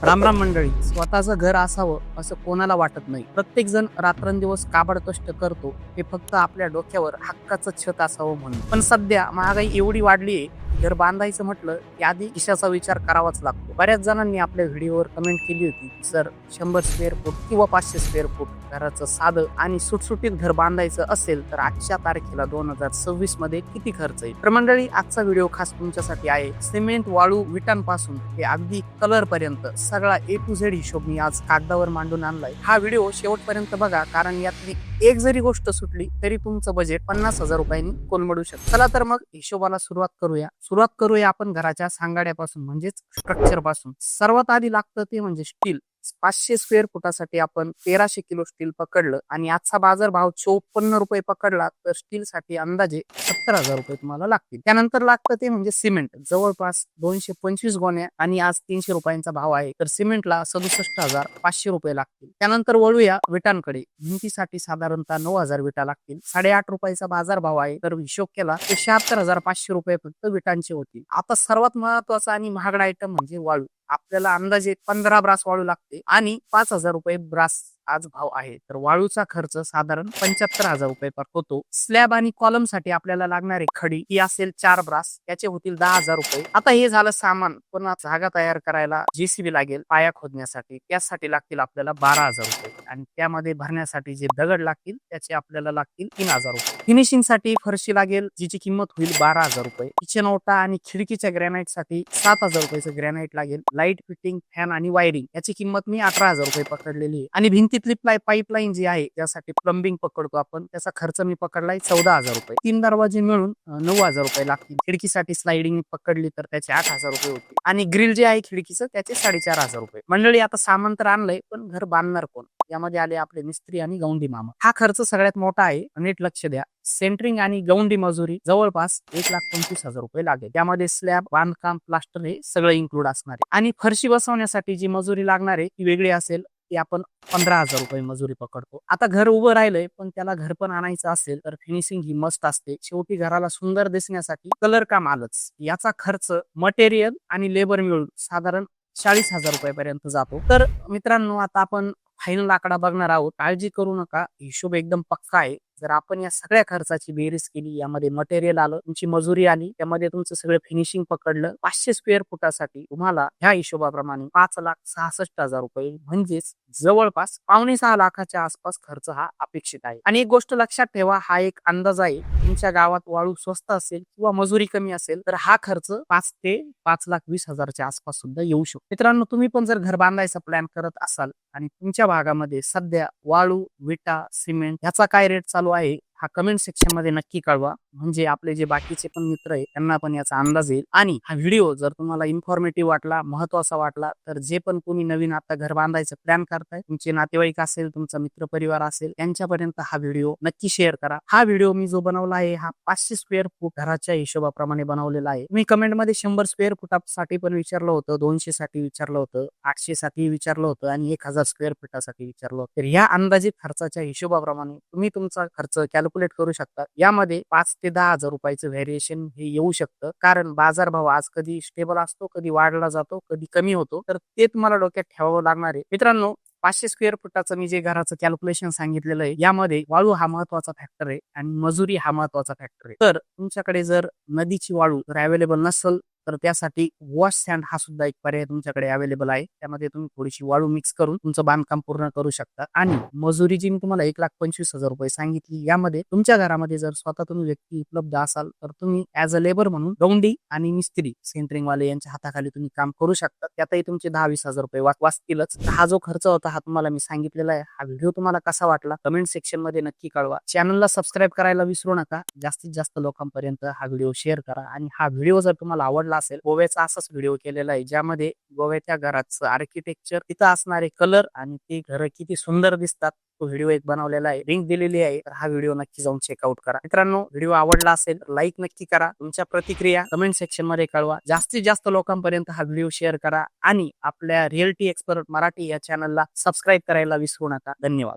राम राम मंडळी. स्वतःचं घर असावं असं कोणाला वाटत नाही. प्रत्येक जण रात्रंदिवस काबाड कष्ट करतो, हे फक्त आपल्या डोक्यावर हक्काचं छत असावं म्हणून. पण सध्या महागाई एवढी वाढली आहे, घर बांधायचं म्हटलं की आधी खिशाचा विचार करावाच लागतो. बऱ्याच जणांनी आपल्या व्हिडिओवर कमेंट केली होती, सर 100 स्क्वेअर फूट किंवा 500 स्क्वेअर फूट घराचं साधं आणि सुटसुटीत घर बांधायचं असेल तर आजच्या तारखेला 2026 मध्ये किती खर्च येईल. तर मंडळी, आजचा व्हिडिओ खास तुमच्यासाठी आहे. सिमेंट, वाळू, विटांपासून ते अगदी कलर पर्यंत सगळा A to Z हिशोब मी आज कागदावर मांडून आणलाय. हा व्हिडिओ शेवटपर्यंत बघा, कारण यातली एक जरी गोष्ट सुटली तरी तुमचं बजेट 50,000 रुपयांनी कोलमडू शकतं. चला तर मग हिशोबाला सुरुवात करूया आपण घराच्या सांगाड्यापासून, म्हणजेच स्ट्रक्चर पासून. सर्वात आधी लागतं ते म्हणजे स्टील. 500 स्क्वेअर फुटासाठी आपण 1300 किलो स्टील पकडलं आणि आजचा बाजार भाव 54 रुपये पकडला तर स्टील साठी अंदाजे 70,000 रुपये तुम्हाला लागतील. त्यानंतर लागतं ते म्हणजे सिमेंट. जवळपास 225 गोण्या आणि आज 300 रुपयांचा भाव आहे, तर सिमेंटला 67,500 रुपये लागतील. त्यानंतर वळूया विटांकडे. भिंतीसाठी साधारणतः 9,000 विटा लागतील. 8.5 रुपयाचा बाजार भाव आहे, तर हिशोब केला तर 76,500 रुपये फक्त विटांचे होतील. आता सर्वात महत्वाचा आणि महागडा आयटम म्हणजे वाळू. आपल्याला अंदाजे 15 ब्रास वाळू लागते आणि 5,000 रुपये ब्रास आज भाव आहे, तर वाळूचा खर्च साधारण 75,000 रुपये पर होतो. स्लॅब आणि कॉलम साठी आपल्याला लागणारी खडी ही असेल 4 ब्रास, त्याचे होतील 10,000 रुपये. आता हे झालं सामान. पण जागा तयार करायला JCB लागेल पाया खोदण्यासाठी, त्यासाठी लागतील आपल्याला 12,000 रुपये आणि त्यामध्ये भरण्यासाठी जे दगड लागतील त्याचे आपल्याला लागतील 3,000 रुपये. फिनिशिंग साठी फरशी लागेल, जिची किंमत होईल 12,000 रुपये. किचन ओटा आणि खिडकीच्या ग्रॅनाइट साठी 7,000 रुपयाचं ग्रॅनाइट लागेल. लाईट फिटिंग, फॅन आणि वायरिंग याची किंमत मी 18,000 रुपये पकडलेली आहे. आणि भिंतीतली पाईपलाईन जी आहे त्यासाठी प्लंबिंग पकडतो आपण, त्याचा खर्च मी पकडलाय 14,000 रुपये. 3 दरवाजे मिळून 9,000 रुपये लागतील. खिडकीसाठी स्लायडिंग पकडली तर त्याचे 8,000 रुपये होते आणि ग्रिल जे आहे खिडकीचं त्याचे 4,500 रुपये. मंडळी, आता सामान तर आणलंय, पण घर बांधणार कोण? यामध्ये आले आपले मिस्त्री आणि गौंडी मामा. हा खर्च सगळ्यात मोठा आहे, नीट लक्ष द्या. सेंटरिंग आणि गौंडी मजुरी जवळपास 1,25,000 रुपये लागेल. त्यामध्ये स्लॅब, बांधकाम, प्लास्टर हे सगळं इन्क्लूड असणार आहे. आणि फरशी बसवण्यासाठी जी मजुरी लागणार आहे ती वेगळी असेल, ती आपण 15,000 रुपये मजुरी पकडतो. आता घर उभं राहिलंय, पण त्याला घर पण आणायचं असेल तर फिनिशिंग ही मस्त असते. शेवटी घराला सुंदर दिसण्यासाठी कलर काम आलंच. याचा खर्च मटेरियल आणि लेबर मिळून साधारण 40,000 रुपयापर्यंत जातो. तर मित्रांनो, आता आपण फायनल आकडा बघणार आहोत. काळजी करू नका, हिशोब एकदम पक्का आहे. जर आपण या सगळ्या खर्चाची बेरीज केली, यामध्ये मटेरियल आलं, तुमची मजुरी आली, त्यामध्ये तुमचं सगळं फिनिशिंग पकडलं, 500 स्क्वेअर फुटासाठी तुम्हाला ह्या हिशोबाप्रमाणे 5,66,000 रुपये, म्हणजेच जवळपास 5.25 लाखाच्या आसपास खर्च हा अपेक्षित आहे. आणि एक गोष्ट लक्षात ठेवा, हा एक अंदाज आहे. तुमच्या गावात वाळू स्वस्त असेल किंवा मजुरी कमी असेल तर हा खर्च 5 ते 5,20,000च्या आसपास सुद्धा येऊ शकतो. मित्रांनो, तुम्ही पण जर घर बांधायचा प्लॅन करत असाल आणि तुमच्या भागामध्ये सध्या वाळू, विटा, सिमेंट ह्याचा काय रेट चालू आहे हा कमेंट सेक्शन मध्ये नक्की कळवा, म्हणजे आपले जे बाकीचे पण मित्र आहे त्यांना पण याचा अंदाज येईल. आणि हा व्हिडिओ जर तुम्हाला इन्फॉर्मेटिव्ह वाटला, महत्वाचा वाटला, तर जे पण तुम्ही नवीन आता घर बांधायचं प्लॅन करताय, तुमचे नातेवाईक असेल, तुमचा मित्र परिवार असेल, त्यांच्यापर्यंत हा व्हिडिओ नक्की शेअर करा. हा व्हिडिओ मी जो बनवला आहे हा 500 स्क्वेअर फूट घराच्या हिशोबाप्रमाणे बनवलेला आहे. मी कमेंट मध्ये 100 स्क्वेअर फुटासाठी पण विचारलं होतं, 200 साठी विचारलं होतं, 800 साठी विचारलं होतं आणि 1,000 स्क्वेअर फुटासाठी विचारलं होतं. तर या अंदाजित खर्चाच्या हिशोबाप्रमाणे तुम्ही तुमचा खर्च कॅल्क्युलेट करू शकता. यामध्ये 5 ते 10,000 रुपयाचं व्हेरिएशन हे येऊ शकतं, कारण बाजारभाव आज कधी स्टेबल असतो, कधी वाढला जातो, कधी कमी होतो. तर ते तुम्हाला डोक्यात ठेवावं लागणार आहे. मित्रांनो, 500 स्क्वेअर फुटाचं मी जे घराचं कॅल्क्युलेशन सांगितलेलं आहे, यामध्ये वाळू हा महत्वाचा फॅक्टर आहे आणि मजुरी हा महत्वाचा फॅक्टर आहे. तर तुमच्याकडे जर नदीची वाळू जर अवेलेबल नसेल तर त्यासाठी वॉश सँड हा सुद्धा एक पर्याय तुमच्याकडे अवेलेबल आहे. त्यामध्ये तुम्ही थोडीशी वाळू मिक्स करून तुमचं बांधकाम पूर्ण करू शकता. आणि मजुरी जी मी तुम्हाला 1,25,000 रुपये सांगितली, यामध्ये तुमच्या घरामध्ये जर स्वतः तुम्ही व्यक्ती उपलब्ध असाल तर तुम्ही ऍज अ लेबर म्हणून गौंडी आणि मिस्त्री, सेंटरिंग वाले यांच्या हाताखाली तुम्ही काम करू शकता. त्यातही तुमचे 10-20,000 रुपये वाचतीलच. हा जो खर्च होता हा तुम्हाला मी सांगितलेला आहे. हा व्हिडिओ तुम्हाला कसा वाटला कमेंट सेक्शन मध्ये नक्की कळवा. चॅनलला सबस्क्राईब करायला विसरू नका. जास्तीत जास्त लोकांपर्यंत हा व्हिडिओ शेअर करा. आणि हा व्हिडिओ जर तुम्हाला आवडला असेल, गोव्याचा असाच व्हिडिओ केलेला आहे ज्यामध्ये गोव्याच्या घराचं आर्किटेक्चर, तिथं असणारे कलर आणि ते घर किती सुंदर दिसतात, तो व्हिडिओ एक बनवलेला आहे, लिंक दिलेली आहे. तर हा व्हिडिओ नक्की जाऊन चेकआउट करा. मित्रांनो, व्हिडिओ आवडला असेल लाईक नक्की करा. तुमच्या प्रतिक्रिया कमेंट सेक्शन मध्ये कळवा. जास्तीत जास्त लोकांपर्यंत हा व्हिडिओ शेअर करा आणि आपल्या रिअल्टी एक्सपर्ट मराठी या चॅनलला सबस्क्राईब करायला विसरू नका. धन्यवाद.